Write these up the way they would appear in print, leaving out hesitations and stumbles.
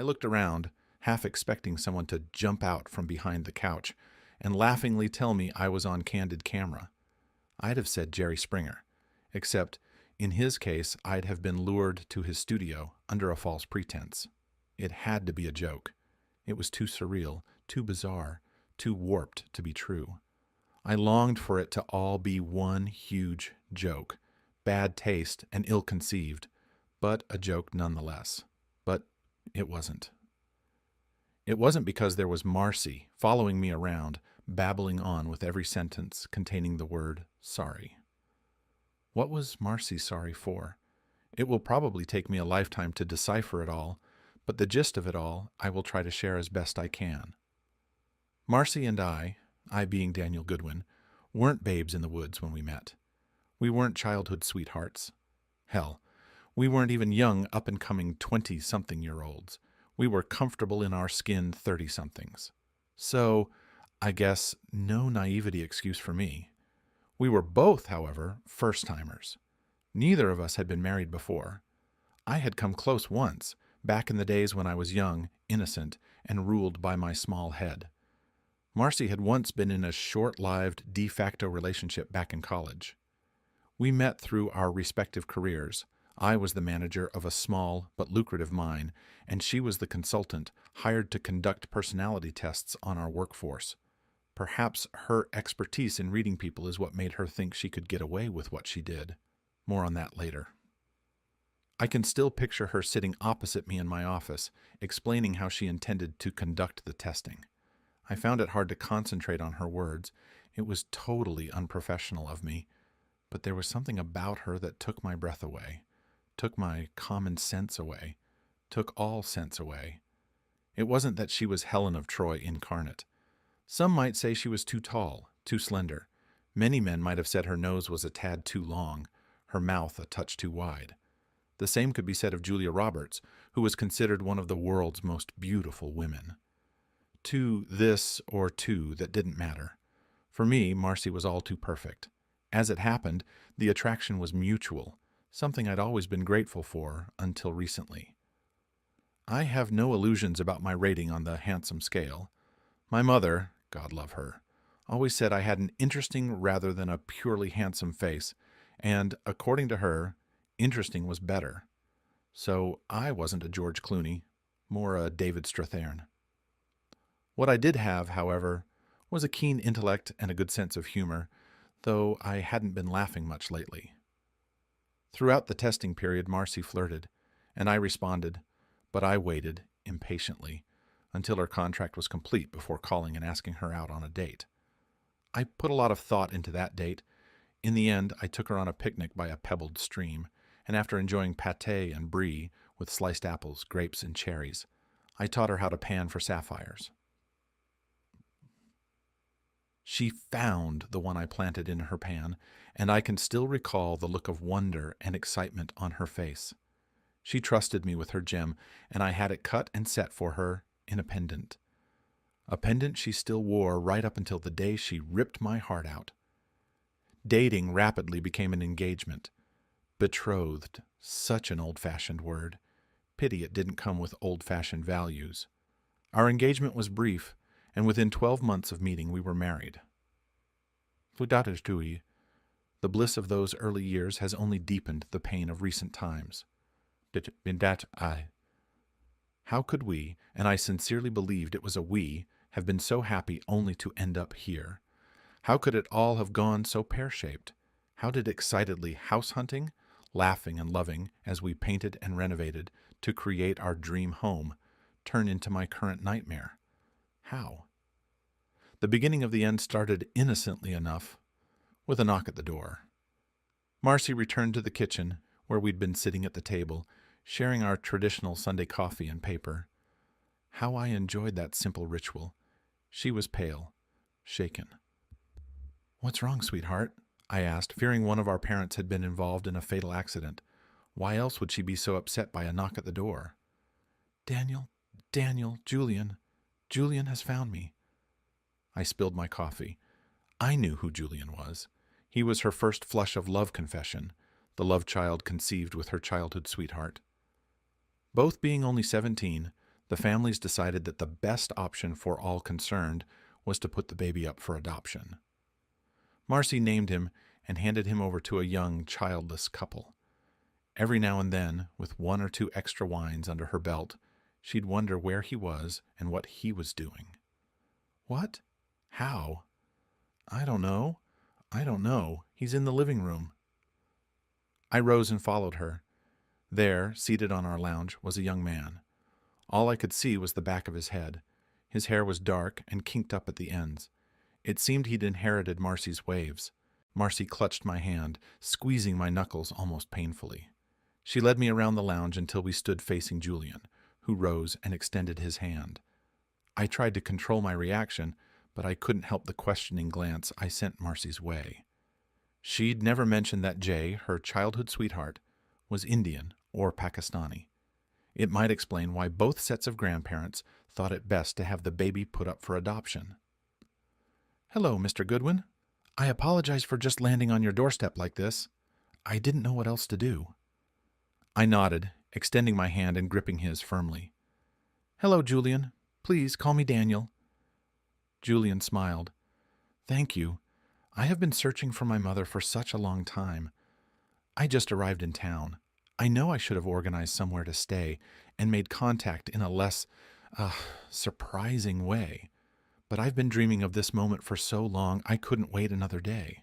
I looked around, half expecting someone to jump out from behind the couch and laughingly tell me I was on candid camera. I'd have said Jerry Springer, except in his case I'd have been lured to his studio under a false pretense. It had to be a joke. It was too surreal, too bizarre, too warped to be true. I longed for it to all be one huge joke, bad taste and ill-conceived, but a joke nonetheless. But it wasn't. It wasn't because there was Marcy following me around, babbling on with every sentence containing the word sorry. What was Marcy sorry for? It will probably take me a lifetime to decipher it all, but the gist of it all I will try to share as best I can. Marcy and I being Daniel Goodwin, weren't babes in the woods when we met. We weren't childhood sweethearts. Hell, we weren't even young, up-and-coming 20-something-year-olds. We were comfortable in our skin 30-somethings. So, I guess, no naivety excuse for me. We were both, however, first-timers. Neither of us had been married before. I had come close once, back in the days when I was young, innocent, and ruled by my small head. Marcy had once been in a short-lived de facto relationship back in college. We met through our respective careers. I was the manager of a small but lucrative mine, and she was the consultant hired to conduct personality tests on our workforce. Perhaps her expertise in reading people is what made her think she could get away with what she did. More on that later. I can still picture her sitting opposite me in my office, explaining how she intended to conduct the testing. I found it hard to concentrate on her words. It was totally unprofessional of me, but there was something about her that took my breath away, took my common sense away, took all sense away. It wasn't that she was Helen of Troy incarnate. Some might say she was too tall, too slender. Many men might have said her nose was a tad too long, her mouth a touch too wide. The same could be said of Julia Roberts, who was considered one of the world's most beautiful women. To this or to that didn't matter. For me, Marcy was all too perfect. As it happened, the attraction was mutual, something I'd always been grateful for until recently. I have no illusions about my rating on the handsome scale. My mother, God love her, always said I had an interesting rather than a purely handsome face, and, according to her, interesting was better. So I wasn't a George Clooney, more a David Strathairn. What I did have, however, was a keen intellect and a good sense of humor, though I hadn't been laughing much lately. Throughout the testing period, Marcy flirted, and I responded, but I waited, impatiently, until her contract was complete before calling and asking her out on a date. I put a lot of thought into that date. In the end, I took her on a picnic by a pebbled stream, and after enjoying pâté and brie with sliced apples, grapes, and cherries, I taught her how to pan for sapphires. She found the one I planted in her pan, and I can still recall the look of wonder and excitement on her face. She trusted me with her gem, and I had it cut and set for her in a pendant she still wore right up until the day she ripped my heart out. Dating rapidly became an engagement. Betrothed, such an old-fashioned word. Pity it didn't come with old-fashioned values. Our engagement was brief, and within 12 months of meeting we were married. The bliss of those early years has only deepened the pain of recent times. How could we, and I sincerely believed it was a we, have been so happy only to end up here? How could it all have gone so pear-shaped? How did excitedly house-hunting, laughing and loving as we painted and renovated to create our dream home, turn into my current nightmare? How? The beginning of the end started innocently enough, with a knock at the door. Marcy returned to the kitchen, where we'd been sitting at the table, sharing our traditional Sunday coffee and paper. How I enjoyed that simple ritual. She was pale, shaken. "What's wrong, sweetheart?" I asked, fearing one of our parents had been involved in a fatal accident. Why else would she be so upset by a knock at the door? Daniel, Julian has found me." I spilled my coffee. I knew who Julian was. He was her first flush of love confession, the love child conceived with her childhood sweetheart. Both being only 17, The families decided that the best option for all concerned was to put the baby up for adoption. Marcy named him and handed him over to a young, childless couple. Every now and then, with 1 or 2 extra wines under her belt, she'd wonder where he was and what he was doing. What? How? I don't know. He's in the living room. I rose and followed her. There, seated on our lounge, was a young man. All I could see was the back of his head. His hair was dark and kinked up at the ends. It seemed he'd inherited Marcy's waves. Marcy clutched my hand, squeezing my knuckles almost painfully. She led me around the lounge until we stood facing Julian, who rose and extended his hand. I tried to control my reaction, but I couldn't help the questioning glance I sent Marcy's way. She'd never mentioned that Jay, her childhood sweetheart, was Indian or Pakistani. It might explain why both sets of grandparents thought it best to have the baby put up for adoption. "Hello, Mr. Goodwin. I apologize for just landing on your doorstep like this. I didn't know what else to do." I nodded, extending my hand and gripping his firmly. "Hello, Julian. Please call me Daniel." Julian smiled. "Thank you. I have been searching for my mother for such a long time. I just arrived in town. I know I should have organized somewhere to stay and made contact in a less, surprising way. But I've been dreaming of this moment for so long I couldn't wait another day."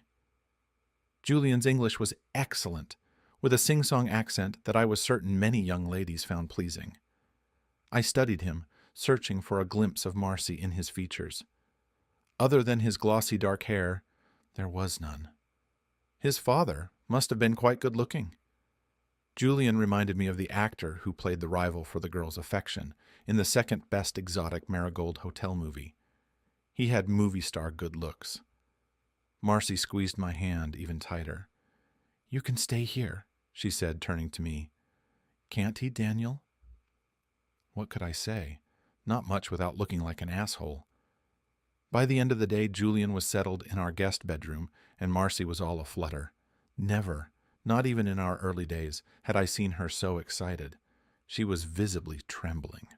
Julian's English was excellent, with a sing-song accent that I was certain many young ladies found pleasing. I studied him, searching for a glimpse of Marcy in his features. Other than his glossy dark hair, there was none. His father must have been quite good-looking. Julian reminded me of the actor who played the rival for the girl's affection in the second-best exotic Marigold Hotel movie. He had movie star good looks. Marcy squeezed my hand even tighter. "You can stay here," she said, turning to me. "Can't he, Daniel?" What could I say? Not much without looking like an asshole. By the end of the day, Julian was settled in our guest bedroom, and Marcy was all aflutter. Never, not even in our early days, had I seen her so excited. She was visibly trembling.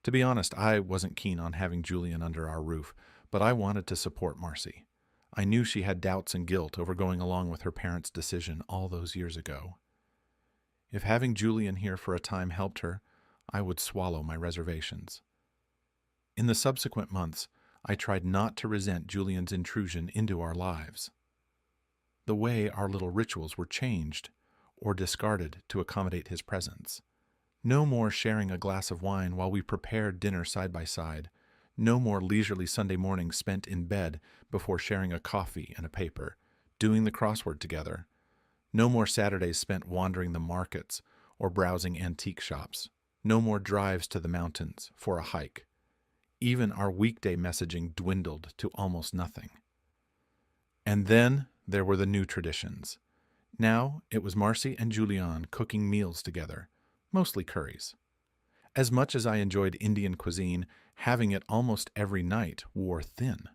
To be honest, I wasn't keen on having Julian under our roof, but I wanted to support Marcy. I knew she had doubts and guilt over going along with her parents' decision all those years ago. If having Julian here for a time helped her, I would swallow my reservations. In the subsequent months, I tried not to resent Julian's intrusion into our lives. The way our little rituals were changed or discarded to accommodate his presence. No more sharing a glass of wine while we prepared dinner side by side. No more leisurely Sunday mornings spent in bed before sharing a coffee and a paper, doing the crossword together. No more Saturdays spent wandering the markets or browsing antique shops. No more drives to the mountains for a hike. Even our weekday messaging dwindled to almost nothing. And then there were the new traditions. Now it was Marcy and Julian cooking meals together, mostly curries. As much as I enjoyed Indian cuisine, having it almost every night wore thin.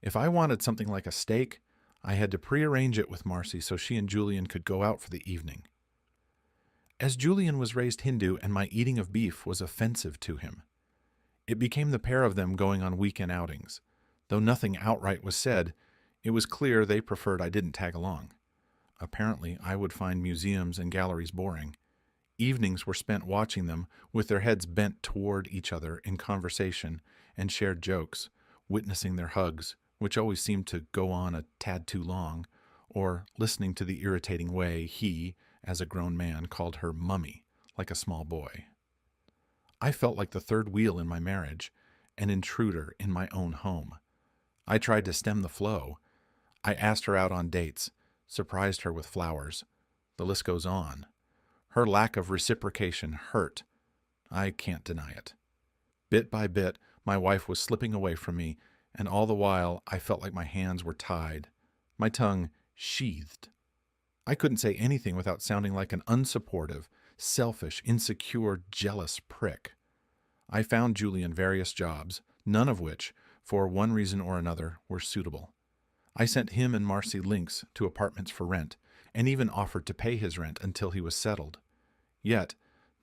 If I wanted something like a steak, I had to prearrange it with Marcy so she and Julian could go out for the evening. As Julian was raised Hindu and my eating of beef was offensive to him, it became the pair of them going on weekend outings. Though nothing outright was said, it was clear they preferred I didn't tag along. Apparently, I would find museums and galleries boring. Evenings were spent watching them, with their heads bent toward each other in conversation and shared jokes, witnessing their hugs, which always seemed to go on a tad too long, or listening to the irritating way he, as a grown man, called her mummy, like a small boy. I felt like the third wheel in my marriage, an intruder in my own home. I tried to stem the flow. I asked her out on dates, surprised her with flowers. The list goes on. Her lack of reciprocation hurt. I can't deny it. Bit by bit, my wife was slipping away from me, and all the while I felt like my hands were tied, my tongue sheathed. I couldn't say anything without sounding like an unsupportive, selfish, insecure, jealous prick. I found Julian various jobs, none of which, for one reason or another, were suitable. I sent him and Marcy links to apartments for rent, and even offered to pay his rent until he was settled. Yet,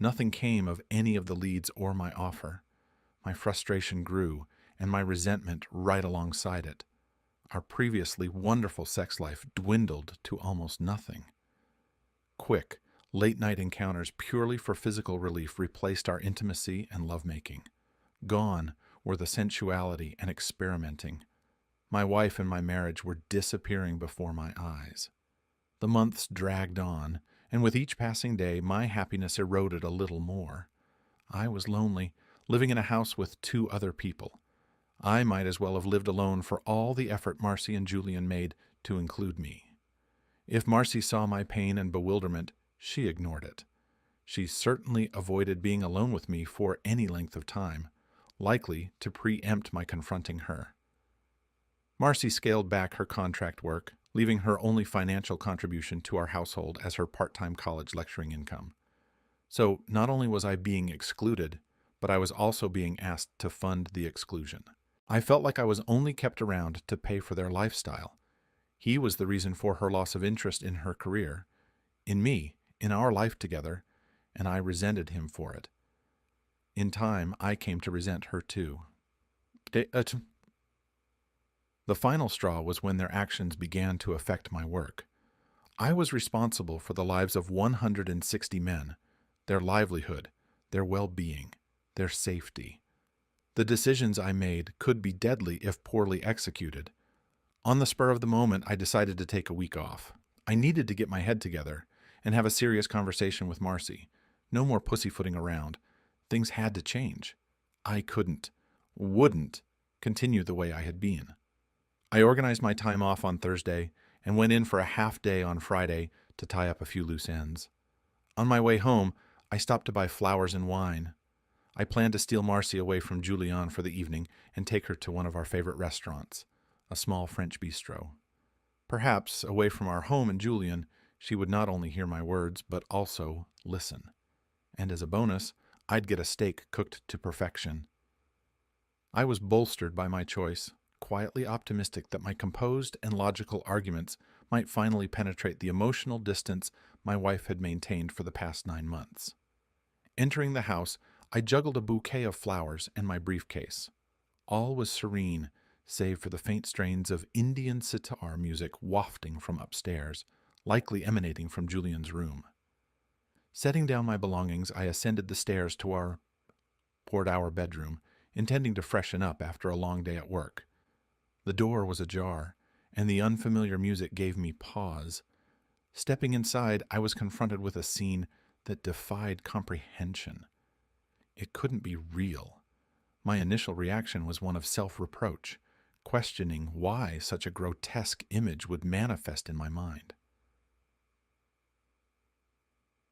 Nothing came of any of the leads or my offer. My frustration grew, and my resentment right alongside it. Our previously wonderful sex life dwindled to almost nothing. Quick, late-night encounters purely for physical relief replaced our intimacy and lovemaking. Gone were the sensuality and experimenting. My wife and my marriage were disappearing before my eyes. The months dragged on, and with each passing day, my happiness eroded a little more. I was lonely, living in a house with 2 other people. I might as well have lived alone for all the effort Marcy and Julian made to include me. If Marcy saw my pain and bewilderment, she ignored it. She certainly avoided being alone with me for any length of time, likely to preempt my confronting her. Marcy scaled back her contract work, leaving her only financial contribution to our household as her part-time college lecturing income. So not only was I being excluded, but I was also being asked to fund the exclusion. I felt like I was only kept around to pay for their lifestyle. He was the reason for her loss of interest in her career, in me, in our life together, and I resented him for it. In time, I came to resent her too. The final straw was when their actions began to affect my work. I was responsible for the lives of 160 men, their livelihood, their well-being, their safety. The decisions I made could be deadly if poorly executed. On the spur of the moment, I decided to take a week off. I needed to get my head together and have a serious conversation with Marcy. No more pussyfooting around. Things had to change. I wouldn't continue the way I had been. I organized my time off on Thursday and went in for a half day on Friday to tie up a few loose ends. On my way home, I stopped to buy flowers and wine. I planned to steal Marcy away from Julian for the evening and take her to one of our favorite restaurants, a small French bistro. Perhaps, away from our home and Julian, she would not only hear my words, but also listen. And as a bonus, I'd get a steak cooked to perfection. I was bolstered by my choice, quietly optimistic that my composed and logical arguments might finally penetrate the emotional distance my wife had maintained for the past 9 months. Entering the house, I juggled a bouquet of flowers and my briefcase. All was serene, save for the faint strains of Indian sitar music wafting from upstairs, likely emanating from Julian's room. Setting down my belongings, I ascended the stairs to our bedroom, intending to freshen up after a long day at work. The door was ajar, and the unfamiliar music gave me pause. Stepping inside, I was confronted with a scene that defied comprehension. It couldn't be real. My initial reaction was one of self-reproach, questioning why such a grotesque image would manifest in my mind.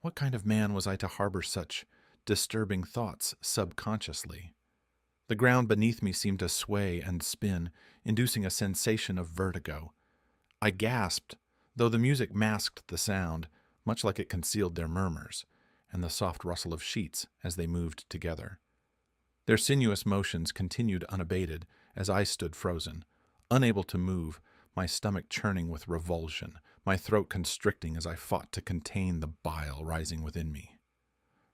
What kind of man was I to harbor such disturbing thoughts subconsciously? The ground beneath me seemed to sway and spin, inducing a sensation of vertigo. I gasped, though the music masked the sound, much like it concealed their murmurs, and the soft rustle of sheets as they moved together. Their sinuous motions continued unabated as I stood frozen, unable to move, my stomach churning with revulsion, my throat constricting as I fought to contain the bile rising within me.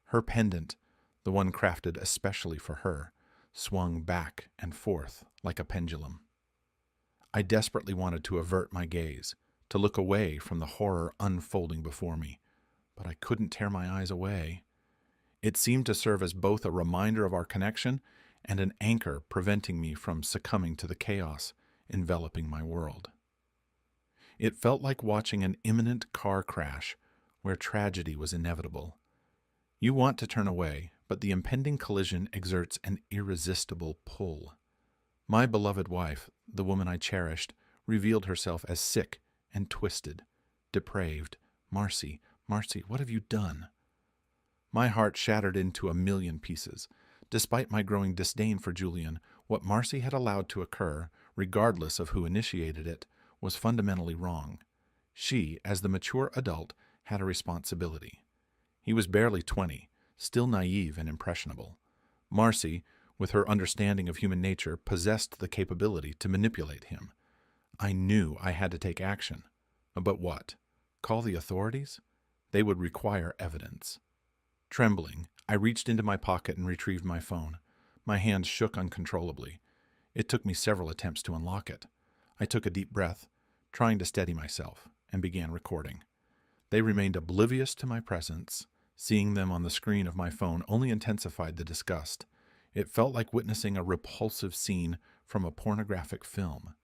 Her pendant, the one crafted especially for her, swung back and forth like a pendulum. I desperately wanted to avert my gaze, to look away from the horror unfolding before me, but I couldn't tear my eyes away. It seemed to serve as both a reminder of our connection and an anchor preventing me from succumbing to the chaos enveloping my world. It felt like watching an imminent car crash where tragedy was inevitable. You want to turn away, but the impending collision exerts an irresistible pull. My beloved wife, the woman I cherished, revealed herself as sick and twisted, depraved. Marcy, what have you done? My heart shattered into a million pieces. Despite my growing disdain for Julian, what Marcy had allowed to occur, regardless of who initiated it, was fundamentally wrong. She, as the mature adult, had a responsibility. He was barely 20, still naive and impressionable. Marcy, with her understanding of human nature, possessed the capability to manipulate him. I knew I had to take action. But what? Call the authorities? They would require evidence. Trembling, I reached into my pocket and retrieved my phone. My hands shook uncontrollably. It took me several attempts to unlock it. I took a deep breath, trying to steady myself, and began recording. They remained oblivious to my presence. Seeing them on the screen of my phone only intensified the disgust. It felt like witnessing a repulsive scene from a pornographic film.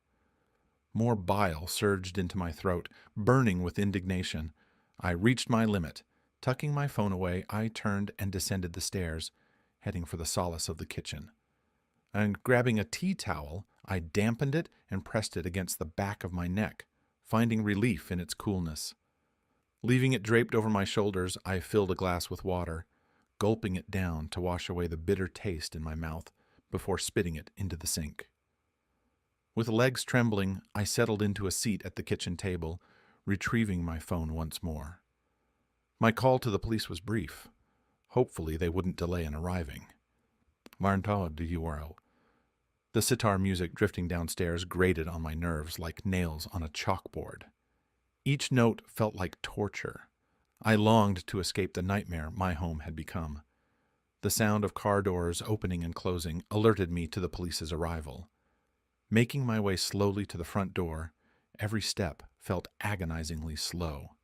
More bile surged into my throat, burning with indignation. I reached my limit. Tucking my phone away, I turned and descended the stairs, heading for the solace of the kitchen. And grabbing a tea towel, I dampened it and pressed it against the back of my neck, finding relief in its coolness. Leaving it draped over my shoulders, I filled a glass with water, gulping it down to wash away the bitter taste in my mouth before spitting it into the sink. With legs trembling, I settled into a seat at the kitchen table, retrieving my phone once more. My call to the police was brief. Hopefully they wouldn't delay in arriving. Parental de URL. The sitar music drifting downstairs grated on my nerves like nails on a chalkboard. Each note felt like torture. I longed to escape the nightmare my home had become. The sound of car doors opening and closing alerted me to the police's arrival. Making my way slowly to the front door, every step felt agonizingly slow.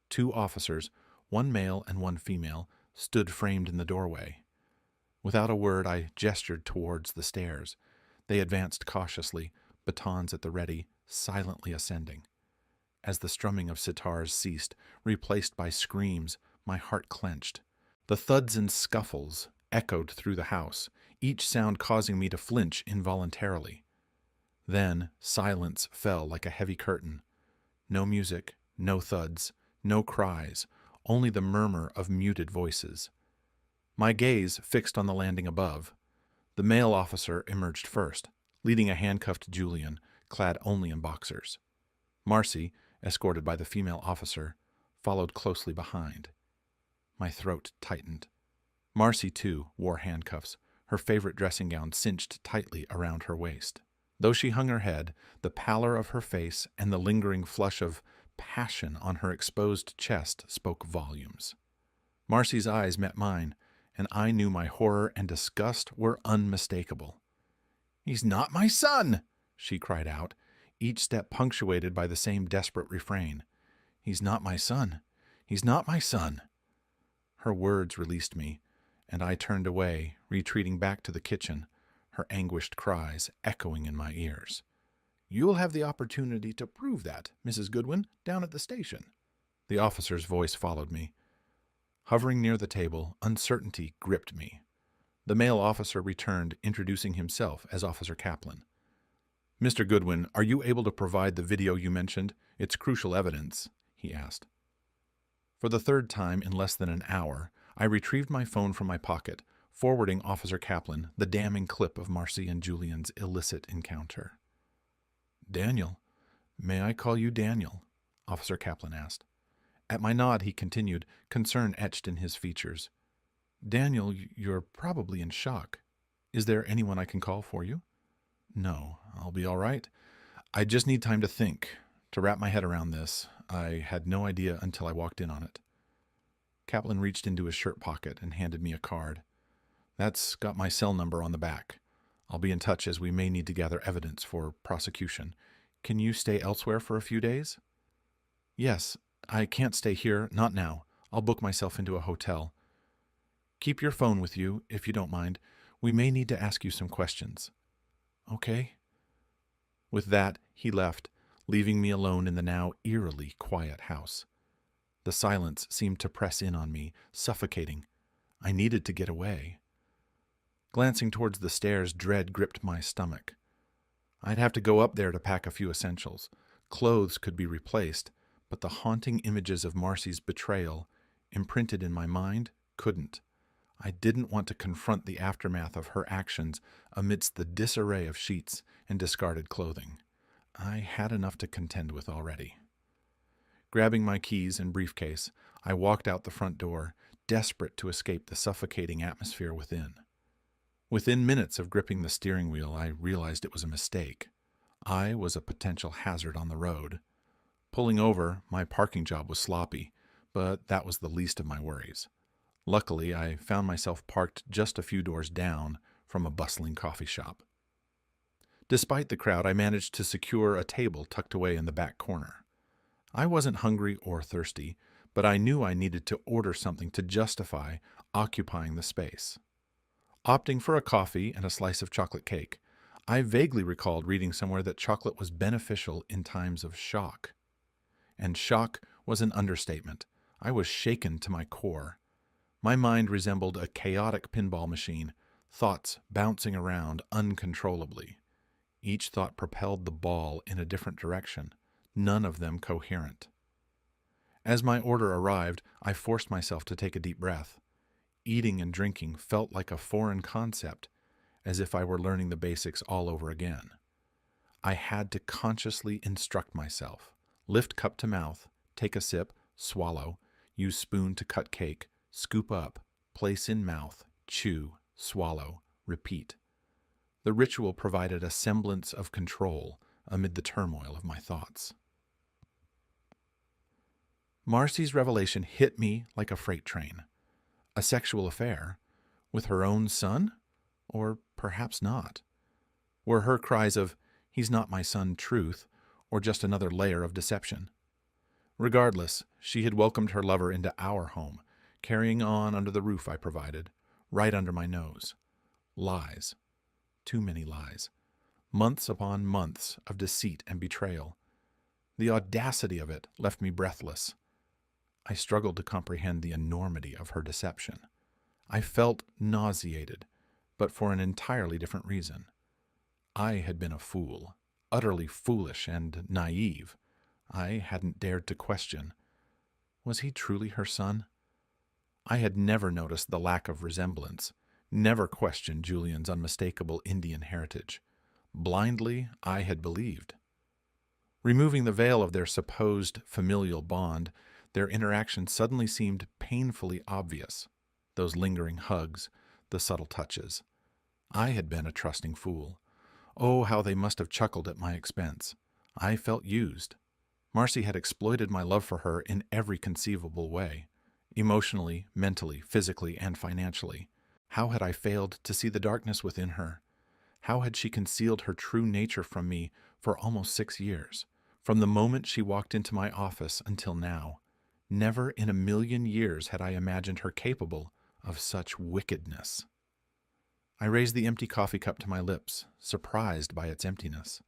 2 officers, one male and one female, stood framed in the doorway. Without a word, I gestured towards the stairs. They advanced cautiously, batons at the ready, silently ascending. As the strumming of sitars ceased, replaced by screams, my heart clenched. The thuds and scuffles echoed through the house, each sound causing me to flinch involuntarily. Then silence fell like a heavy curtain. No music, no thuds, no cries, only the murmur of muted voices. My gaze fixed on the landing above. The male officer emerged first, leading a handcuffed Julian, clad only in boxers. Marcy, escorted by the female officer, followed closely behind. My throat tightened. Marcy, too, wore handcuffs, her favorite dressing gown cinched tightly around her waist. Though she hung her head, the pallor of her face and the lingering flush of passion on her exposed chest spoke volumes. Marcy's eyes met mine, and I knew my horror and disgust were unmistakable. "He's not my son!" she cried out, each step punctuated by the same desperate refrain. "He's not my son. He's not my son." Her words released me, and I turned away, retreating back to the kitchen, her anguished cries echoing in my ears. "You'll have the opportunity to prove that, Mrs. Goodwin, down at the station." The officer's voice followed me. Hovering near the table, uncertainty gripped me. The male officer returned, introducing himself as Officer Kaplan. "Mr. Goodwin, are you able to provide the video you mentioned? It's crucial evidence," he asked. For the third time in less than an hour, I retrieved my phone from my pocket, forwarding Officer Kaplan the damning clip of Marcy and Julian's illicit encounter. "Daniel, may I call you Daniel?" Officer Kaplan asked. At my nod, he continued, concern etched in his features. "Daniel, you're probably in shock. Is there anyone I can call for you?" "No, I'll be all right. I just need time to think, to wrap my head around this. I had no idea until I walked in on it." Kaplan reached into his shirt pocket and handed me a card. "That's got my cell number on the back. I'll be in touch as we may need to gather evidence for prosecution. Can you stay elsewhere for a few days?" "Yes, I can't stay here, not now. I'll book myself into a hotel. Keep your phone with you, if you don't mind. We may need to ask you some questions." "Okay." With that, he left, leaving me alone in the now eerily quiet house. The silence seemed to press in on me, suffocating. I needed to get away. Glancing towards the stairs, dread gripped my stomach. I'd have to go up there to pack a few essentials. Clothes could be replaced, but the haunting images of Marcy's betrayal, imprinted in my mind, couldn't. I didn't want to confront the aftermath of her actions amidst the disarray of sheets and discarded clothing. I had enough to contend with already. Grabbing my keys and briefcase, I walked out the front door, desperate to escape the suffocating atmosphere within. Within minutes of gripping the steering wheel, I realized it was a mistake. I was a potential hazard on the road. Pulling over, my parking job was sloppy, but that was the least of my worries. Luckily, I found myself parked just a few doors down from a bustling coffee shop. Despite the crowd, I managed to secure a table tucked away in the back corner. I wasn't hungry or thirsty, but I knew I needed to order something to justify occupying the space. Opting for a coffee and a slice of chocolate cake, I vaguely recalled reading somewhere that chocolate was beneficial in times of shock. And shock was an understatement. I was shaken to my core. My mind resembled a chaotic pinball machine, thoughts bouncing around uncontrollably. Each thought propelled the ball in a different direction, none of them coherent. As my order arrived, I forced myself to take a deep breath. Eating and drinking felt like a foreign concept, as if I were learning the basics all over again. I had to consciously instruct myself. Lift cup to mouth, take a sip, swallow, use spoon to cut cake, scoop up, place in mouth, chew, swallow, repeat. The ritual provided a semblance of control amid the turmoil of my thoughts. Marcy's revelation hit me like a freight train. A sexual affair? With her own son? Or perhaps not? Were her cries of, "He's not my son," truth, or just another layer of deception? Regardless, she had welcomed her lover into our home, carrying on under the roof I provided, right under my nose. Lies. Too many lies. Months upon months of deceit and betrayal. The audacity of it left me breathless. I struggled to comprehend the enormity of her deception. I felt nauseated, but for an entirely different reason. I had been a fool, utterly foolish and naive. I hadn't dared to question. Was he truly her son? I had never noticed the lack of resemblance, never questioned Julian's unmistakable Indian heritage. Blindly, I had believed. Removing the veil of their supposed familial bond, their interaction suddenly seemed painfully obvious. Those lingering hugs, the subtle touches. I had been a trusting fool. Oh, how they must have chuckled at my expense. I felt used. Marcy had exploited my love for her in every conceivable way. Emotionally, mentally, physically, and financially. How had I failed to see the darkness within her? How had she concealed her true nature from me for almost 6 years? From the moment she walked into my office until now. Never in a million years had I imagined her capable of such wickedness. I raised the empty coffee cup to my lips, surprised by its emptiness.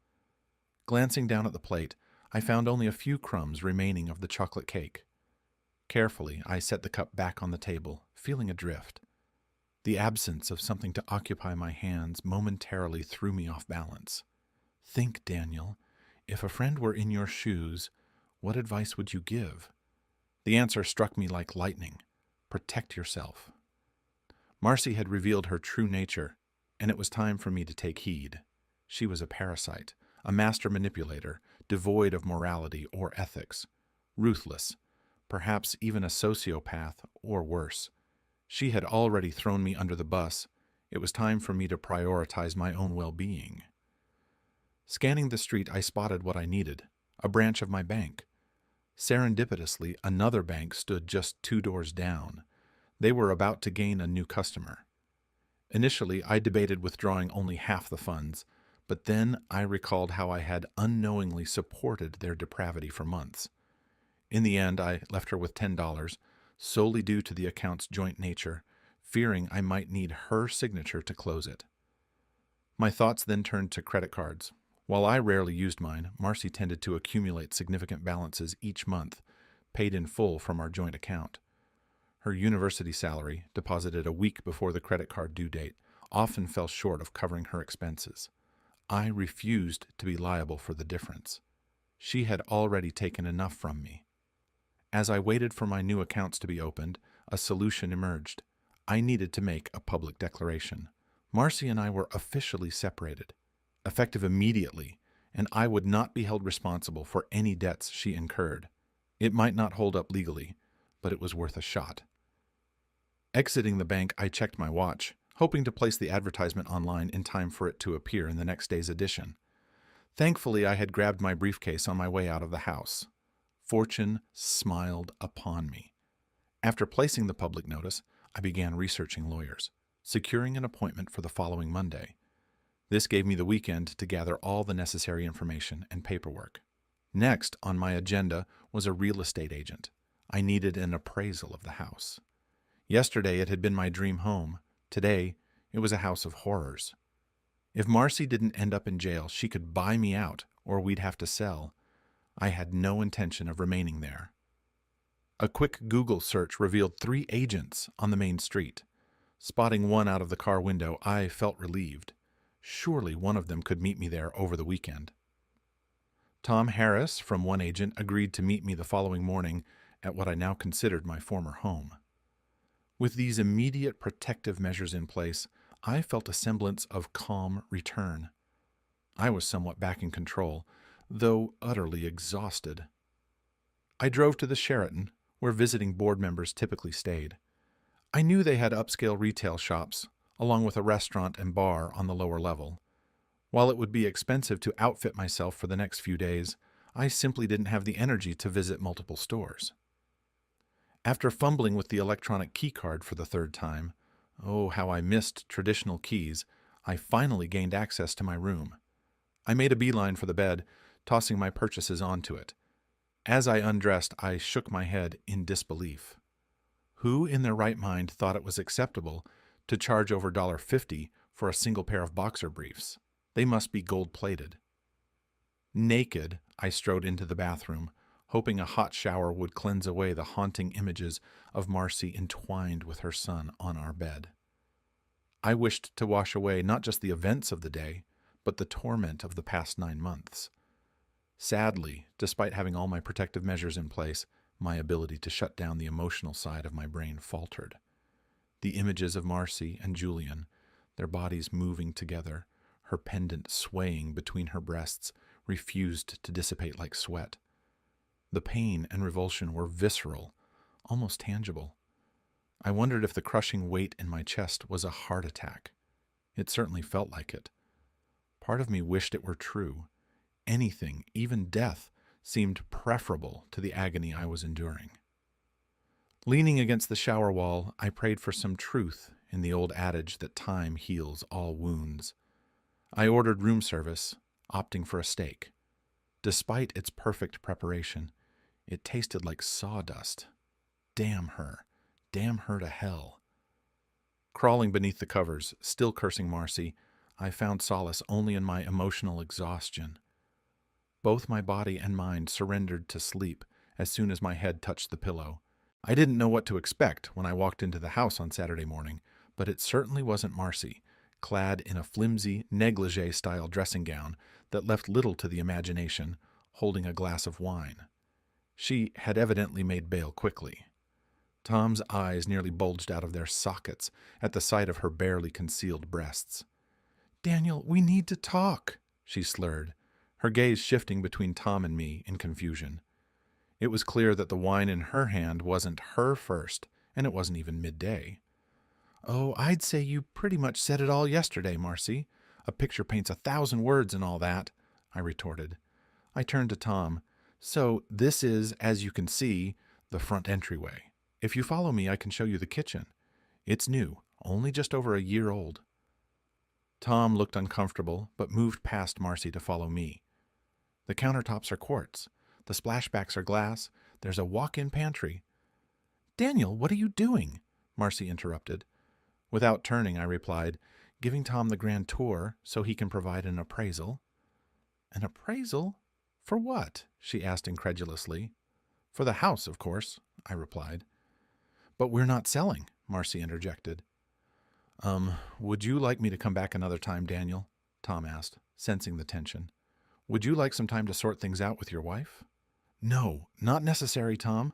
Glancing down at the plate, I found only a few crumbs remaining of the chocolate cake. Carefully, I set the cup back on the table, feeling adrift. The absence of something to occupy my hands momentarily threw me off balance. Think, Daniel, if a friend were in your shoes, what advice would you give? The answer struck me like lightning. Protect yourself. Marcy had revealed her true nature, and it was time for me to take heed. She was a parasite, a master manipulator, devoid of morality or ethics, ruthless, perhaps even a sociopath or worse. She had already thrown me under the bus. It was time for me to prioritize my own well-being. Scanning the street, I spotted what I needed, a branch of my bank. Serendipitously, another bank stood just 2 doors down. They were about to gain a new customer. Initially, I debated withdrawing only half the funds, but then I recalled how I had unknowingly supported their depravity for months. In the end, I left her with $10, solely due to the account's joint nature, fearing I might need her signature to close it. My thoughts then turned to credit cards. While I rarely used mine, Marcy tended to accumulate significant balances each month, paid in full from our joint account. Her university salary, deposited a week before the credit card due date, often fell short of covering her expenses. I refused to be liable for the difference. She had already taken enough from me. As I waited for my new accounts to be opened, a solution emerged. I needed to make a public declaration. Marcy and I were officially separated, effective immediately, and I would not be held responsible for any debts she incurred. It might not hold up legally, but it was worth a shot. Exiting the bank, I checked my watch, hoping to place the advertisement online in time for it to appear in the next day's edition. Thankfully, I had grabbed my briefcase on my way out of the house. Fortune smiled upon me. After placing the public notice, I began researching lawyers, securing an appointment for the following Monday. This gave me the weekend to gather all the necessary information and paperwork. Next on my agenda was a real estate agent. I needed an appraisal of the house. Yesterday it had been my dream home. Today it was a house of horrors. If Marcy didn't end up in jail, she could buy me out, or we'd have to sell. I had no intention of remaining there. A quick Google search revealed 3 agents on the main street. Spotting one out of the car window, I felt relieved. Surely one of them could meet me there over the weekend. Tom Harris, from one agent, agreed to meet me the following morning at what I now considered my former home. With these immediate protective measures in place, I felt a semblance of calm return. I was somewhat back in control, though utterly exhausted. I drove to the Sheraton, where visiting board members typically stayed. I knew they had upscale retail shops, along with a restaurant and bar on the lower level. While it would be expensive to outfit myself for the next few days, I simply didn't have the energy to visit multiple stores. After fumbling with the electronic key card for the 3rd time, oh, how I missed traditional keys, I finally gained access to my room. I made a beeline for the bed, tossing my purchases onto it. As I undressed, I shook my head in disbelief. Who in their right mind thought it was acceptable to charge over $50 for a single pair of boxer briefs? They must be gold-plated. Naked, I strode into the bathroom, hoping a hot shower would cleanse away the haunting images of Marcy entwined with her son on our bed. I wished to wash away not just the events of the day, but the torment of the past 9 months. Sadly, despite having all my protective measures in place, my ability to shut down the emotional side of my brain faltered. The images of Marcy and Julian, their bodies moving together, her pendant swaying between her breasts, refused to dissipate like sweat. The pain and revulsion were visceral, almost tangible. I wondered if the crushing weight in my chest was a heart attack. It certainly felt like it. Part of me wished it were true. Anything, even death, seemed preferable to the agony I was enduring. Leaning against the shower wall, I prayed for some truth in the old adage that time heals all wounds. I ordered room service, opting for a steak. Despite its perfect preparation, it tasted like sawdust. Damn her to hell. Crawling beneath the covers, still cursing Marcy, I found solace only in my emotional exhaustion. Both my body and mind surrendered to sleep as soon as my head touched the pillow. I didn't know what to expect when I walked into the house on Saturday morning, but it certainly wasn't Marcy, clad in a flimsy, negligee-style dressing gown that left little to the imagination, holding a glass of wine. She had evidently made bail quickly. Tom's eyes nearly bulged out of their sockets at the sight of her barely concealed breasts. "Daniel, we need to talk," she slurred, her gaze shifting between Tom and me in confusion. It was clear that the wine in her hand wasn't her first, and it wasn't even midday. "Oh, I'd say you pretty much said it all yesterday, Marcy. A picture paints 1,000 words and all that," I retorted. I turned to Tom. "So this is, as you can see, the front entryway. If you follow me, I can show you the kitchen. It's new, only just over a year old." Tom looked uncomfortable, but moved past Marcy to follow me. "The countertops are quartz. The splashbacks are glass. There's a walk-in pantry." "Daniel, what are you doing?" Marcy interrupted. Without turning, I replied, "Giving Tom the grand tour so he can provide an appraisal." "An appraisal? For what?" she asked incredulously. "For the house, of course," I replied. "But we're not selling," Marcy interjected. Would you like me to come back another time, Daniel?" Tom asked, sensing the tension. "Would you like some time to sort things out with your wife?" "No, not necessary, Tom,"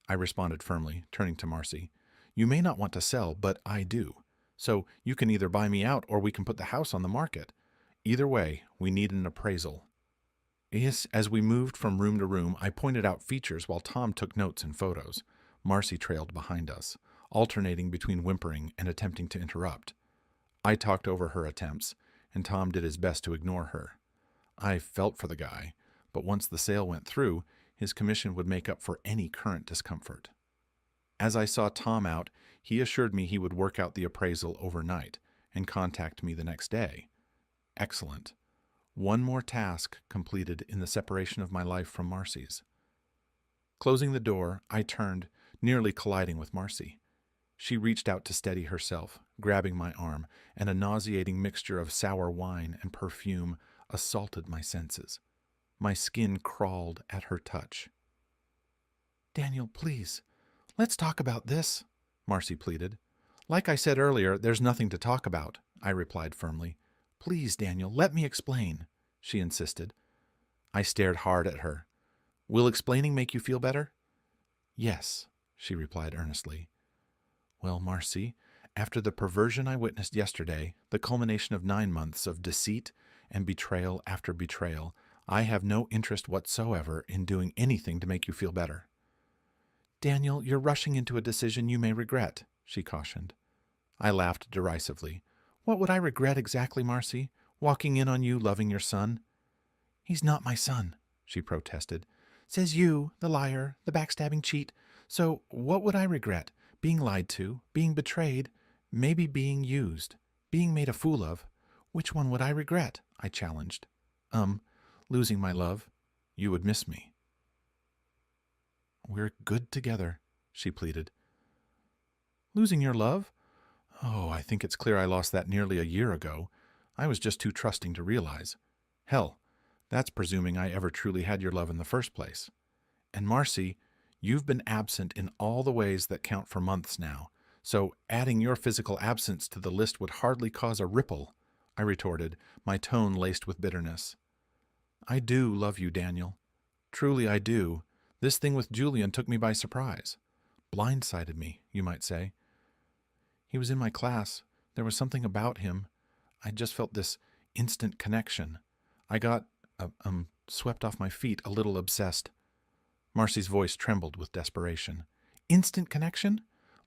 I responded firmly, turning to Marcy. "You may not want to sell, but I do. So you can either buy me out or we can put the house on the market. Either way, we need an appraisal." Yes, as we moved from room to room, I pointed out features while Tom took notes and photos. Marcy trailed behind us, alternating between whimpering and attempting to interrupt. I talked over her attempts, and Tom did his best to ignore her. I felt for the guy, but once the sale went through, his commission would make up for any current discomfort. As I saw Tom out, he assured me he would work out the appraisal overnight and contact me the next day. Excellent. One more task completed in the separation of my life from Marcy's. Closing the door, I turned, nearly colliding with Marcy. She reached out to steady herself, grabbing my arm, and a nauseating mixture of sour wine and perfume assaulted my senses. My skin crawled at her touch. "Daniel, please, let's talk about this," Marcy pleaded. "Like I said earlier, there's nothing to talk about," I replied firmly. "Please, Daniel, let me explain," she insisted. I stared hard at her. "Will explaining make you feel better?" "Yes," she replied earnestly. "Well, Marcy, after the perversion I witnessed yesterday, the culmination of 9 months of deceit and betrayal after betrayal, I have no interest whatsoever in doing anything to make you feel better." "Daniel, you're rushing into a decision you may regret," she cautioned. I laughed derisively. "What would I regret exactly, Marcy? Walking in on you loving your son?" "He's not my son," she protested. "Says you, the liar, the backstabbing cheat. So what would I regret? Being lied to, being betrayed, maybe being used, being made a fool of. Which one would I regret?" I challenged. Losing my love. You would miss me." "We're good together," she pleaded. "Losing your love? Oh, I think it's clear I lost that nearly a year ago. I was just too trusting to realize. Hell, that's presuming I ever truly had your love in the first place. And Marcy, you've been absent in all the ways that count for months now, so adding your physical absence to the list would hardly cause a ripple," I retorted, my tone laced with bitterness. "I do love you, Daniel. Truly I do. This thing with Julian took me by surprise. Blindsided me, you might say. He was in my class. There was something about him. I just felt this instant connection. I got, swept off my feet, a little obsessed." Marcy's voice trembled with desperation. "Instant connection?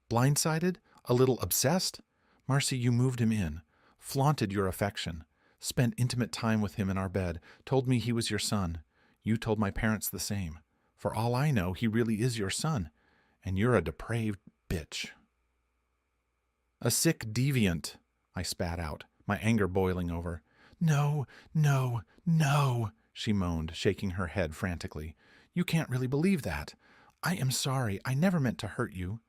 Blindsided? A little obsessed? Marcy, you moved him in, flaunted your affection, spent intimate time with him in our bed, told me he was your son. You told my parents the same. For all I know, he really is your son, and you're a depraved bitch." "A sick deviant," I spat out, my anger boiling over. "No, no, no," she moaned, shaking her head frantically. "You can't really believe that. I am sorry. I never meant to hurt you."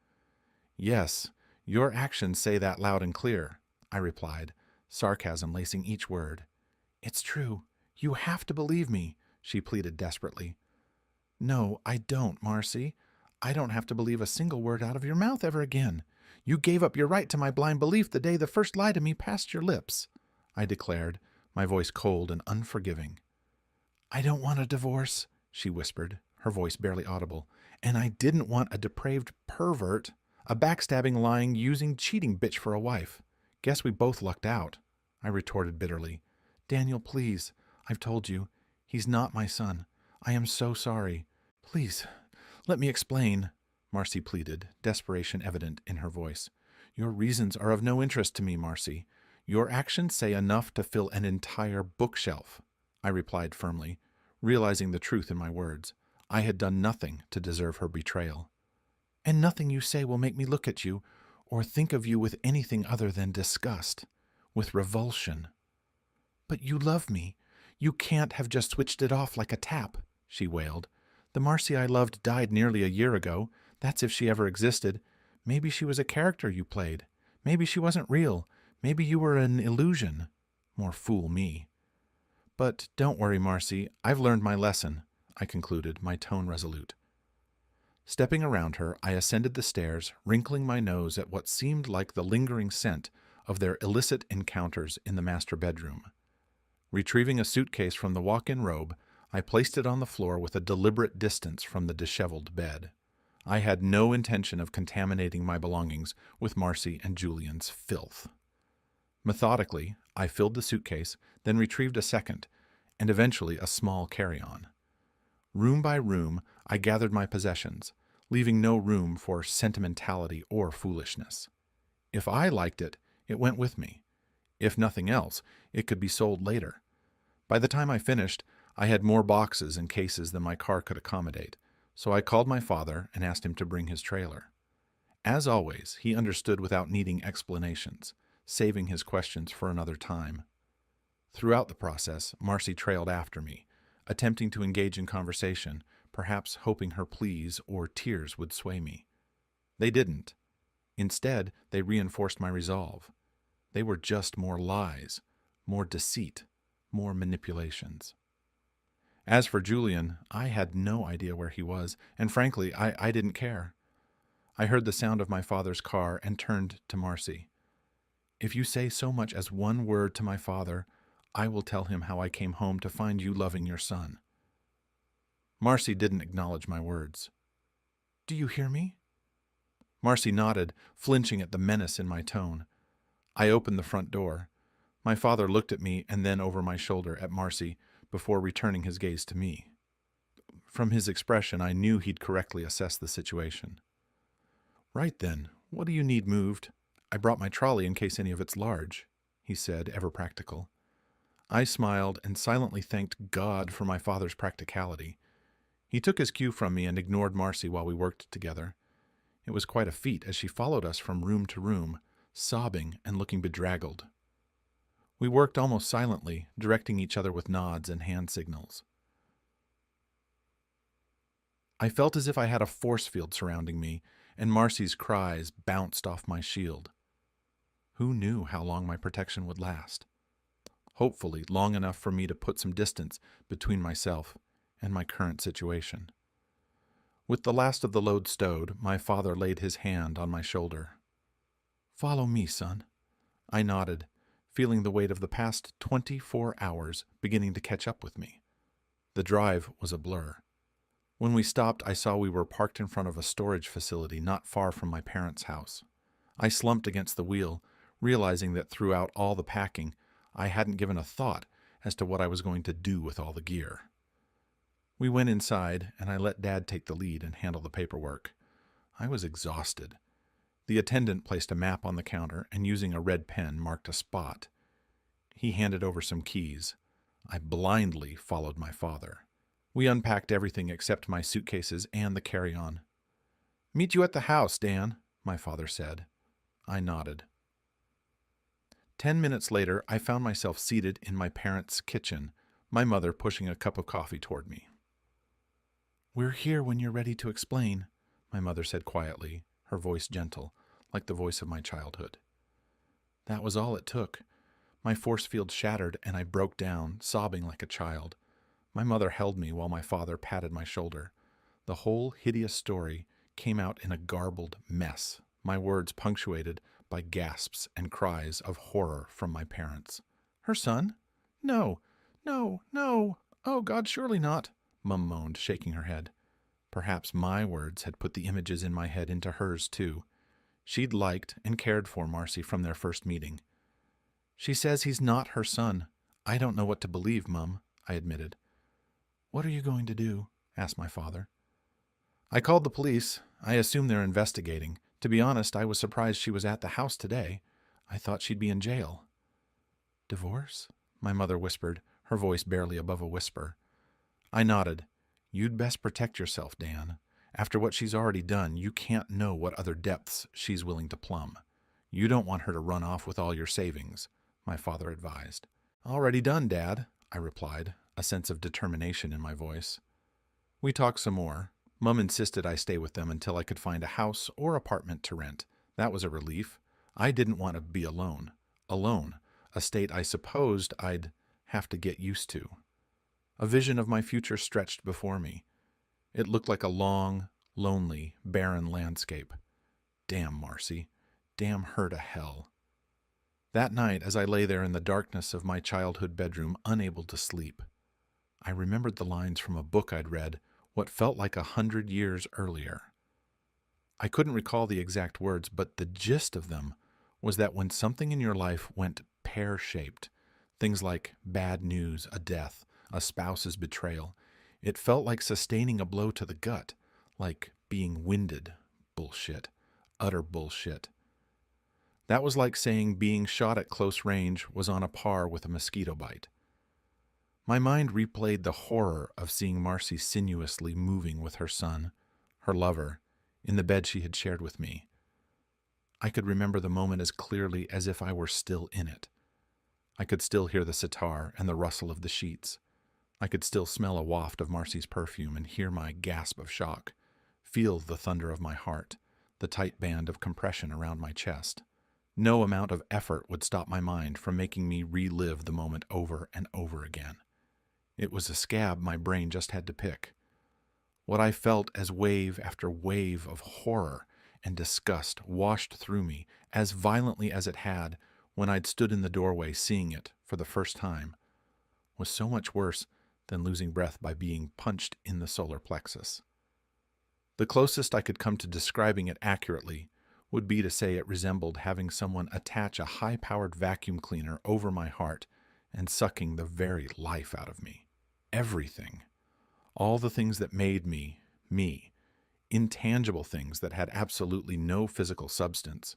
"Yes, your actions say that loud and clear," I replied, sarcasm lacing each word. "It's true. You have to believe me," she pleaded desperately. "No, I don't, Marcy. I don't have to believe a single word out of your mouth ever again. You gave up your right to my blind belief the day the first lie to me passed your lips," I declared, my voice cold and unforgiving. "I don't want a divorce," she whispered, her voice barely audible. "And I didn't want a depraved pervert, a backstabbing, lying, using, cheating bitch for a wife. Guess we both lucked out," I retorted bitterly. "Daniel, please, I've told you, he's not my son. I am so sorry. Please, let me explain," Marcy pleaded, desperation evident in her voice. "Your reasons are of no interest to me, Marcy. Your actions say enough to fill an entire bookshelf," I replied firmly, realizing the truth in my words. I had done nothing to deserve her betrayal. "And nothing you say will make me look at you or think of you with anything other than disgust, with revulsion." "But you love me. You can't have just switched it off like a tap," she wailed. "The Marcy I loved died nearly a year ago. That's if she ever existed. Maybe she was a character you played. Maybe she wasn't real. Maybe you were an illusion. More fool me. But don't worry, Marcy. I've learned my lesson," I concluded, my tone resolute. Stepping around her, I ascended the stairs, wrinkling my nose at what seemed like the lingering scent of their illicit encounters in the master bedroom. Retrieving a suitcase from the walk-in robe, I placed it on the floor with a deliberate distance from the disheveled bed. I had no intention of contaminating my belongings with Marcy and Julian's filth. Methodically, I filled the suitcase, then retrieved a second, and eventually a small carry-on. Room by room, I gathered my possessions, leaving no room for sentimentality or foolishness. If I liked it, it went with me. If nothing else, it could be sold later. By the time I finished, I had more boxes and cases than my car could accommodate, so I called my father and asked him to bring his trailer. As always, he understood without needing explanations, saving his questions for another time. Throughout the process, Marcy trailed after me, attempting to engage in conversation, perhaps hoping her pleas or tears would sway me. They didn't. Instead, they reinforced my resolve. They were just more lies, more deceit, more manipulations. As for Julian, I had no idea where he was, and frankly, I didn't care. I heard the sound of my father's car and turned to Marcy. "If you say so much as one word to my father, I will tell him how I came home to find you loving your son." Marcy didn't acknowledge my words. "Do you hear me?" Marcy nodded, flinching at the menace in my tone. I opened the front door. My father looked at me and then over my shoulder at Marcy before returning his gaze to me. From his expression, I knew he'd correctly assessed the situation. "Right then, what do you need moved? I brought my trolley in case any of it's large," he said, ever practical. I smiled and silently thanked God for my father's practicality. He took his cue from me and ignored Marcy while we worked together. It was quite a feat as she followed us from room to room, sobbing and looking bedraggled. We worked almost silently, directing each other with nods and hand signals. I felt as if I had a force field surrounding me, and Marcy's cries bounced off my shield. Who knew how long my protection would last? Hopefully long enough for me to put some distance between myself and my current situation. With the last of the load stowed, my father laid his hand on my shoulder. "Follow me, son." I nodded, feeling the weight of the past 24 hours beginning to catch up with me. The drive was a blur. When we stopped, I saw we were parked in front of a storage facility not far from my parents' house. I slumped against the wheel, realizing that throughout all the packing, I hadn't given a thought as to what I was going to do with all the gear. We went inside, and I let Dad take the lead and handle the paperwork. I was exhausted. The attendant placed a map on the counter and using a red pen marked a spot. He handed over some keys. I blindly followed my father. We unpacked everything except my suitcases and the carry-on. "Meet you at the house, Dan," my father said. I nodded. 10 minutes later, I found myself seated in my parents' kitchen, my mother pushing a cup of coffee toward me. "We're here when you're ready to explain," my mother said quietly, her voice gentle, like the voice of my childhood. That was all it took. My force field shattered and I broke down, sobbing like a child. My mother held me while my father patted my shoulder. The whole hideous story came out in a garbled mess, my words punctuated by gasps and cries of horror from my parents. "Her son? No, no, no. Oh, God, surely not," Mum moaned, shaking her head. Perhaps my words had put the images in my head into hers, too. She'd liked and cared for Marcy from their first meeting. "She says he's not her son. I don't know what to believe, Mum," I admitted. "What are you going to do?" asked my father. "I called the police. I assume they're investigating. To be honest, I was surprised she was at the house today. I thought she'd be in jail." "Divorce?" my mother whispered, her voice barely above a whisper. I nodded. "You'd best protect yourself, Dan. After what she's already done, you can't know what other depths she's willing to plumb. You don't want her to run off with all your savings," my father advised. "Already done, Dad," I replied, a sense of determination in my voice. We talked some more. Mum insisted I stay with them until I could find a house or apartment to rent. That was a relief. I didn't want to be alone. Alone, a state I supposed I'd have to get used to. A vision of my future stretched before me. It looked like a long, lonely, barren landscape. Damn Marcy. Damn her to hell. That night, as I lay there in the darkness of my childhood bedroom, unable to sleep, I remembered the lines from a book I'd read what felt like 100 years earlier. I couldn't recall the exact words, but the gist of them was that when something in your life went pear-shaped, things like bad news, a death, a spouse's betrayal, it felt like sustaining a blow to the gut, like being winded. Bullshit. Utter bullshit. That was like saying being shot at close range was on a par with a mosquito bite. My mind replayed the horror of seeing Marcy sinuously moving with her son, her lover, in the bed she had shared with me. I could remember the moment as clearly as if I were still in it. I could still hear the sitar and the rustle of the sheets. I could still smell a waft of Marcy's perfume and hear my gasp of shock, feel the thunder of my heart, the tight band of compression around my chest. No amount of effort would stop my mind from making me relive the moment over and over again. It was a scab my brain just had to pick. What I felt as wave after wave of horror and disgust washed through me as violently as it had when I'd stood in the doorway seeing it for the first time was so much worse than losing breath by being punched in the solar plexus. The closest I could come to describing it accurately would be to say it resembled having someone attach a high-powered vacuum cleaner over my heart and sucking the very life out of me. Everything. All the things that made me, me. Intangible things that had absolutely no physical substance,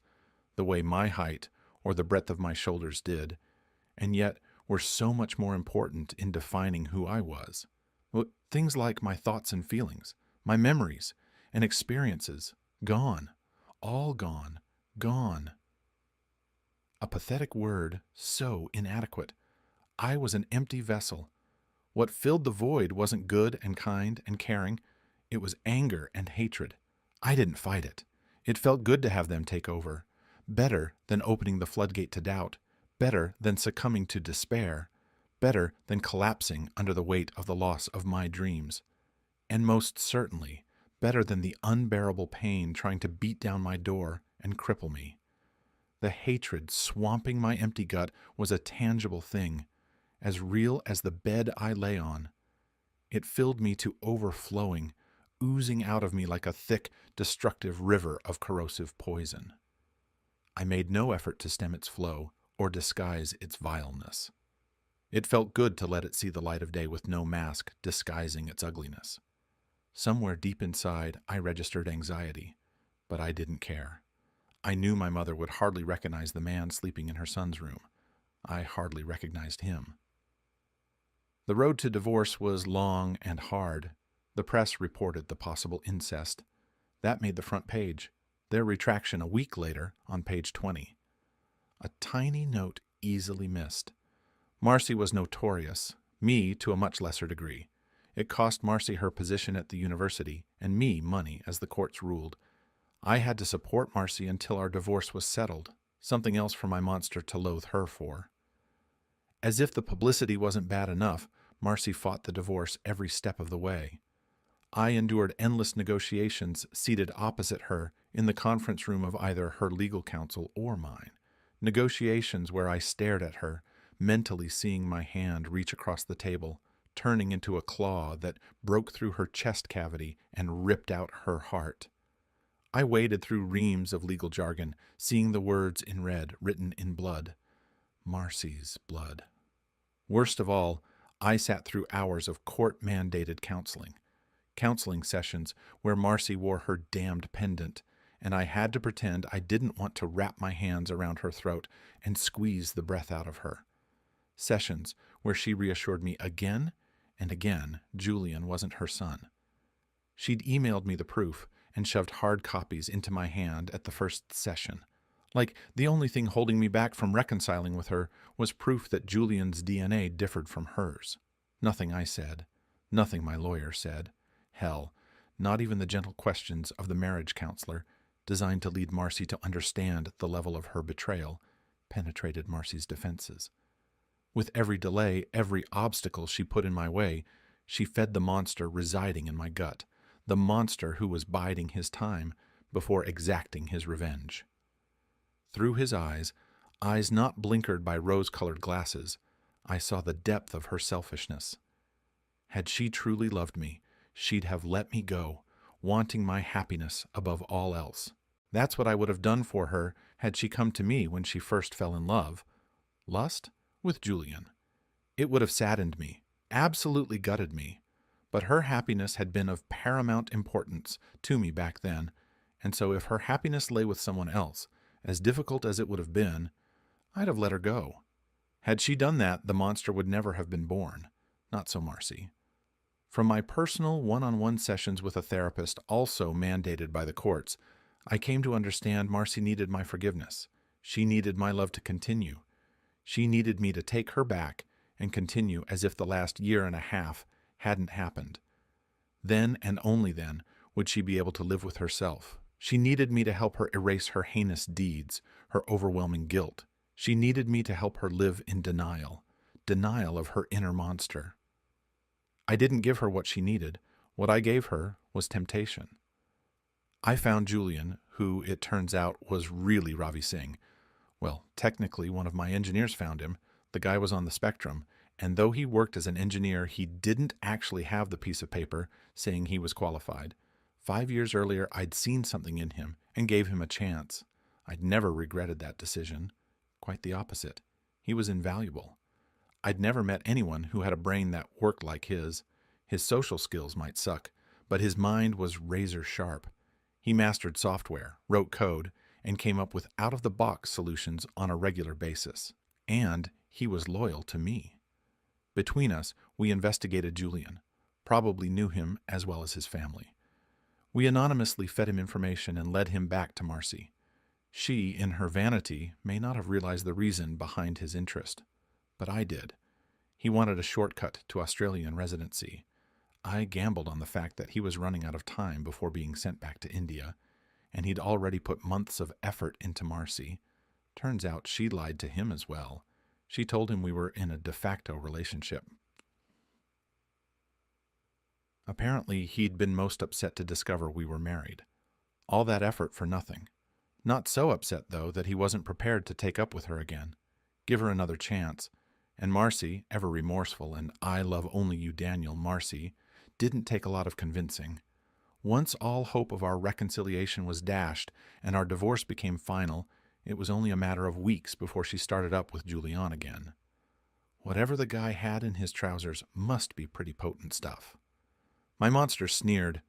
the way my height or the breadth of my shoulders did, and yet were so much more important in defining who I was. Well, things like my thoughts and feelings, my memories and experiences, gone, all gone, gone. A pathetic word, so inadequate. I was an empty vessel. What filled the void wasn't good and kind and caring. It was anger and hatred. I didn't fight it. It felt good to have them take over. Better than opening the floodgate to doubt. Better than succumbing to despair. Better than collapsing under the weight of the loss of my dreams. And most certainly, better than the unbearable pain trying to beat down my door and cripple me. The hatred swamping my empty gut was a tangible thing, as real as the bed I lay on. It filled me to overflowing, oozing out of me like a thick, destructive river of corrosive poison. I made no effort to stem its flow or disguise its vileness. It felt good to let it see the light of day with no mask disguising its ugliness. Somewhere deep inside, I registered anxiety, but I didn't care. I knew my mother would hardly recognize the man sleeping in her son's room. I hardly recognized him. The road to divorce was long and hard. The press reported the possible incest. That made the front page. Their retraction a week later on page 20. A tiny note easily missed. Marcy was notorious, me to a much lesser degree. It cost Marcy her position at the university and me money, as the courts ruled. I had to support Marcy until our divorce was settled, something else for my monster to loathe her for. As if the publicity wasn't bad enough, Marcy fought the divorce every step of the way. I endured endless negotiations seated opposite her in the conference room of either her legal counsel or mine. Negotiations where I stared at her, mentally seeing my hand reach across the table, turning into a claw that broke through her chest cavity and ripped out her heart. I waded through reams of legal jargon, seeing the words in red written in blood. Marcy's blood. Worst of all, I sat through hours of court-mandated counseling sessions where Marcy wore her damned pendant, and I had to pretend I didn't want to wrap my hands around her throat and squeeze the breath out of her. Sessions where she reassured me again and again Julian wasn't her son. She'd emailed me the proof and shoved hard copies into my hand at the first session. Like the only thing holding me back from reconciling with her was proof that Julian's DNA differed from hers. Nothing I said. Nothing my lawyer said. Hell, not even the gentle questions of the marriage counselor, designed to lead Marcy to understand the level of her betrayal, penetrated Marcy's defenses. With every delay, every obstacle she put in my way, she fed the monster residing in my gut, the monster who was biding his time before exacting his revenge. Through his eyes not blinkered by rose-colored glasses, I saw the depth of her selfishness. Had she truly loved me, she'd have let me go, wanting my happiness above all else. That's what I would have done for her had she come to me when she first fell in love. Lust? With Julian. It would have saddened me, absolutely gutted me. But her happiness had been of paramount importance to me back then, and so if her happiness lay with someone else, as difficult as it would have been, I'd have let her go. Had she done that, the monster would never have been born. Not so Marcy. From my personal one-on-one sessions with a therapist, also mandated by the courts, I came to understand Marcy needed my forgiveness. She needed my love to continue. She needed me to take her back and continue as if the last year and a half hadn't happened. Then and only then would she be able to live with herself. She needed me to help her erase her heinous deeds, her overwhelming guilt. She needed me to help her live in denial of her inner monster. I didn't give her what she needed. What I gave her was temptation. I found Julian, who, it turns out, was really Ravi Singh. Well, technically, one of my engineers found him. The guy was on the spectrum, and though he worked as an engineer, he didn't actually have the piece of paper saying he was qualified. 5 years earlier, I'd seen something in him and gave him a chance. I'd never regretted that decision. Quite the opposite. He was invaluable. I'd never met anyone who had a brain that worked like his. His social skills might suck, but his mind was razor sharp. He mastered software, wrote code, and came up with out-of-the-box solutions on a regular basis. And he was loyal to me. Between us, we investigated Julian, probably knew him as well as his family. We anonymously fed him information and led him back to Marcy. She, in her vanity, may not have realized the reason behind his interest, but I did. He wanted a shortcut to Australian residency. I gambled on the fact that he was running out of time before being sent back to India, and he'd already put months of effort into Marcy. Turns out she lied to him as well. She told him we were in a de facto relationship. Apparently, he'd been most upset to discover we were married. All that effort for nothing. Not so upset, though, that he wasn't prepared to take up with her again, give her another chance. And Marcy, ever remorseful and I love only you, Daniel, Marcy, didn't take a lot of convincing. Once all hope of our reconciliation was dashed and our divorce became final, it was only a matter of weeks before she started up with Julian again. Whatever the guy had in his trousers must be pretty potent stuff. My monster sneered.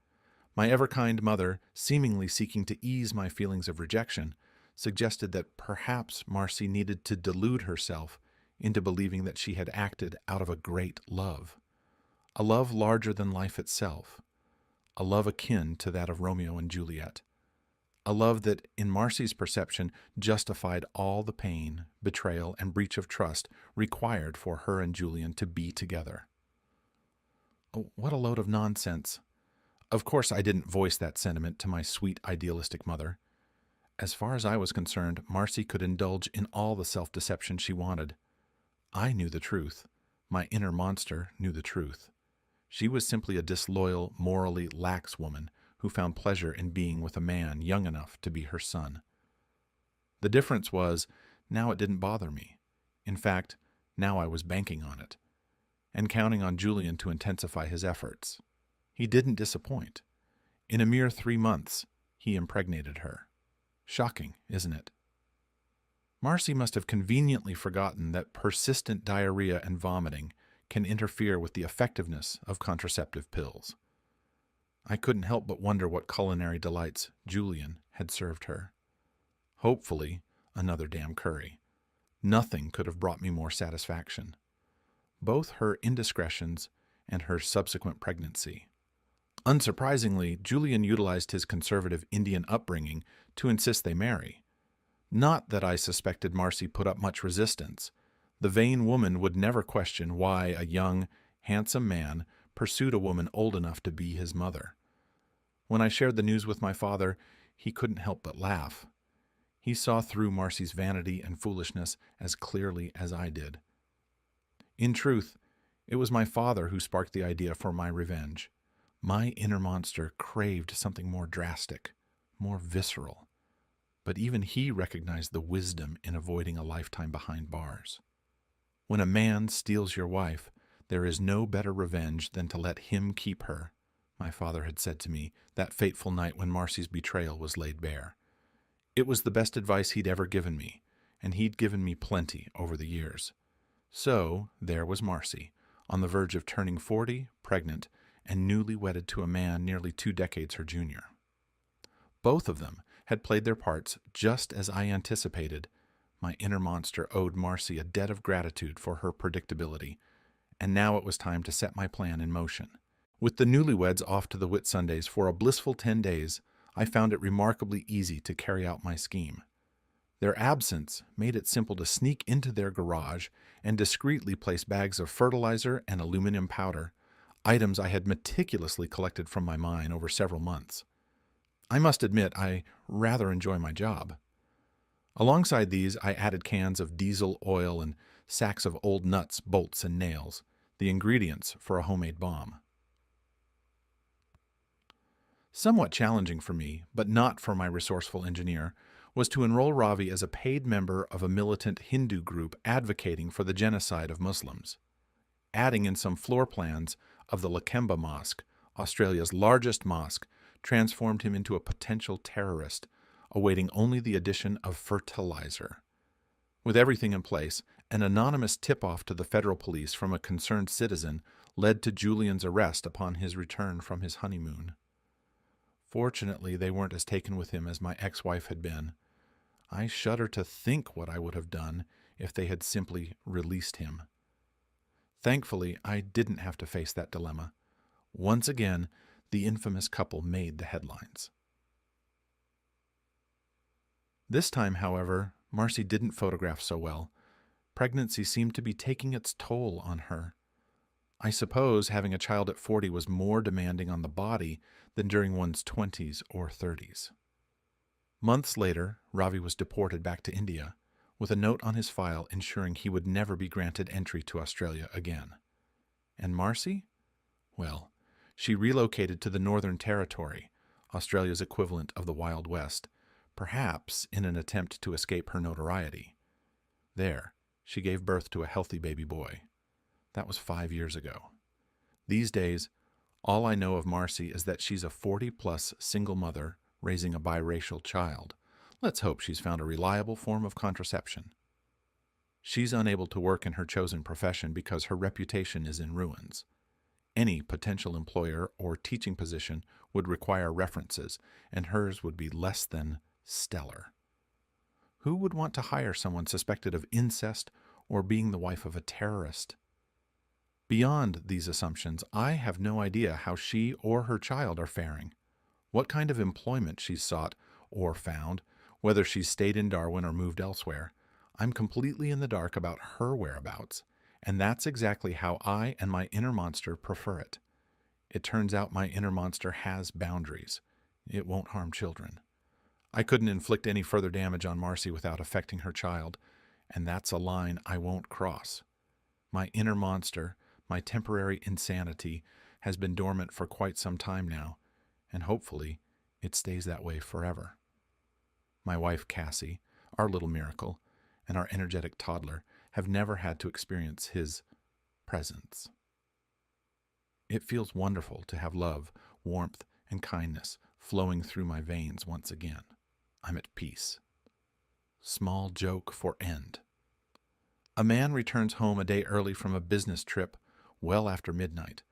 My ever-kind mother, seemingly seeking to ease my feelings of rejection, suggested that perhaps Marcy needed to delude herself into believing that she had acted out of a great love. A love larger than life itself. A love akin to that of Romeo and Juliet. A love that, in Marcy's perception, justified all the pain, betrayal, and breach of trust required for her and Julian to be together. Oh, what a load of nonsense. Of course I didn't voice that sentiment to my sweet, idealistic mother. As far as I was concerned, Marcy could indulge in all the self-deception she wanted. I knew the truth. My inner monster knew the truth. She was simply a disloyal, morally lax woman who found pleasure in being with a man young enough to be her son. The difference was, now it didn't bother me. In fact, now I was banking on it, and counting on Julian to intensify his efforts. He didn't disappoint. In a mere 3 months, he impregnated her. Shocking, isn't it? Marcy must have conveniently forgotten that persistent diarrhea and vomiting can interfere with the effectiveness of contraceptive pills. I couldn't help but wonder what culinary delights Julian had served her. Hopefully, another damn curry. Nothing could have brought me more satisfaction. Both her indiscretions and her subsequent pregnancy. Unsurprisingly, Julian utilized his conservative Indian upbringing to insist they marry. Not that I suspected Marcy put up much resistance. The vain woman would never question why a young, handsome man pursued a woman old enough to be his mother. When I shared the news with my father, he couldn't help but laugh. He saw through Marcy's vanity and foolishness as clearly as I did. In truth, it was my father who sparked the idea for my revenge. My inner monster craved something more drastic, more visceral. But even he recognized the wisdom in avoiding a lifetime behind bars. When a man steals your wife, there is no better revenge than to let him keep her, my father had said to me that fateful night when Marcy's betrayal was laid bare. It was the best advice he'd ever given me, and he'd given me plenty over the years. So there was Marcy, on the verge of turning 40, pregnant, and newly wedded to a man nearly 2 decades her junior. Both of them had played their parts just as I anticipated. My inner monster owed Marcy a debt of gratitude for her predictability, and now it was time to set my plan in motion. With the newlyweds off to the Whitsundays for a blissful 10 days, I found it remarkably easy to carry out my scheme. Their absence made it simple to sneak into their garage and discreetly place bags of fertilizer and aluminum powder, items I had meticulously collected from my mine over several months. I must admit I rather enjoy my job. Alongside these, I added cans of diesel oil and sacks of old nuts, bolts, and nails, the ingredients for a homemade bomb. Somewhat challenging for me, but not for my resourceful engineer, was to enroll Ravi as a paid member of a militant Hindu group advocating for the genocide of Muslims. Adding in some floor plans of the Lakemba Mosque, Australia's largest mosque, transformed him into a potential terrorist, awaiting only the addition of fertilizer. With everything in place, an anonymous tip-off to the federal police from a concerned citizen led to Julian's arrest upon his return from his honeymoon. Fortunately, they weren't as taken with him as my ex-wife had been. I shudder to think what I would have done if they had simply released him. Thankfully, I didn't have to face that dilemma. Once again, the infamous couple made the headlines. This time, however, Marcy didn't photograph so well. Pregnancy seemed to be taking its toll on her. I suppose having a child at 40 was more demanding on the body than during one's 20s or 30s. Months later, Ravi was deported back to India, with a note on his file ensuring he would never be granted entry to Australia again. And Marcy? Well, she relocated to the Northern Territory, Australia's equivalent of the Wild West, perhaps in an attempt to escape her notoriety. There, she gave birth to a healthy baby boy. That was 5 years ago. These days, all I know of Marcy is that she's a 40-plus single mother raising a biracial child. Let's hope she's found a reliable form of contraception. She's unable to work in her chosen profession because her reputation is in ruins. Any potential employer or teaching position would require references, and hers would be less than stellar. Who would want to hire someone suspected of incest or being the wife of a terrorist? Beyond these assumptions, I have no idea how she or her child are faring, what kind of employment she's sought or found, whether she's stayed in Darwin or moved elsewhere. I'm completely in the dark about her whereabouts, and that's exactly how I and my inner monster prefer it. It turns out my inner monster has boundaries. It won't harm children. I couldn't inflict any further damage on Marcy without affecting her child, and that's a line I won't cross. My inner monster, my temporary insanity, has been dormant for quite some time now, and hopefully it stays that way forever. My wife, Cassie, our little miracle, and our energetic toddler have never had to experience his presence. It feels wonderful to have love, warmth, and kindness flowing through my veins once again. I'm at peace. Small joke for end. A man returns home a day early from a business trip well after midnight.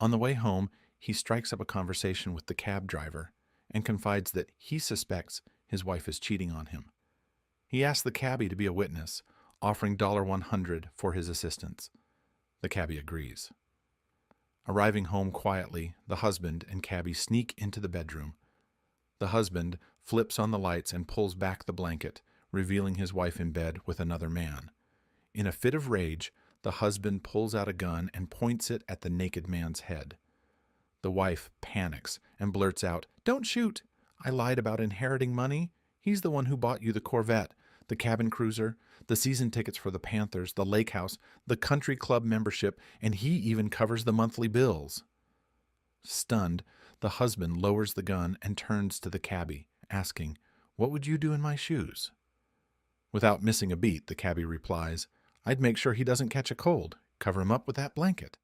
On the way home, he strikes up a conversation with the cab driver and confides that he suspects his wife is cheating on him. He asks the cabbie to be a witness, offering $100 for his assistance. The cabbie agrees. Arriving home quietly, the husband and cabbie sneak into the bedroom. The husband flips on the lights and pulls back the blanket, revealing his wife in bed with another man. In a fit of rage, the husband pulls out a gun and points it at the naked man's head. The wife panics and blurts out, "Don't shoot! I lied about inheriting money. He's the one who bought you the Corvette, the cabin cruiser, the season tickets for the Panthers, the lake house, the country club membership, and he even covers the monthly bills." Stunned, the husband lowers the gun and turns to the cabbie, asking, "What would you do in my shoes?" Without missing a beat, the cabbie replies, "I'd make sure he doesn't catch a cold. Cover him up with that blanket."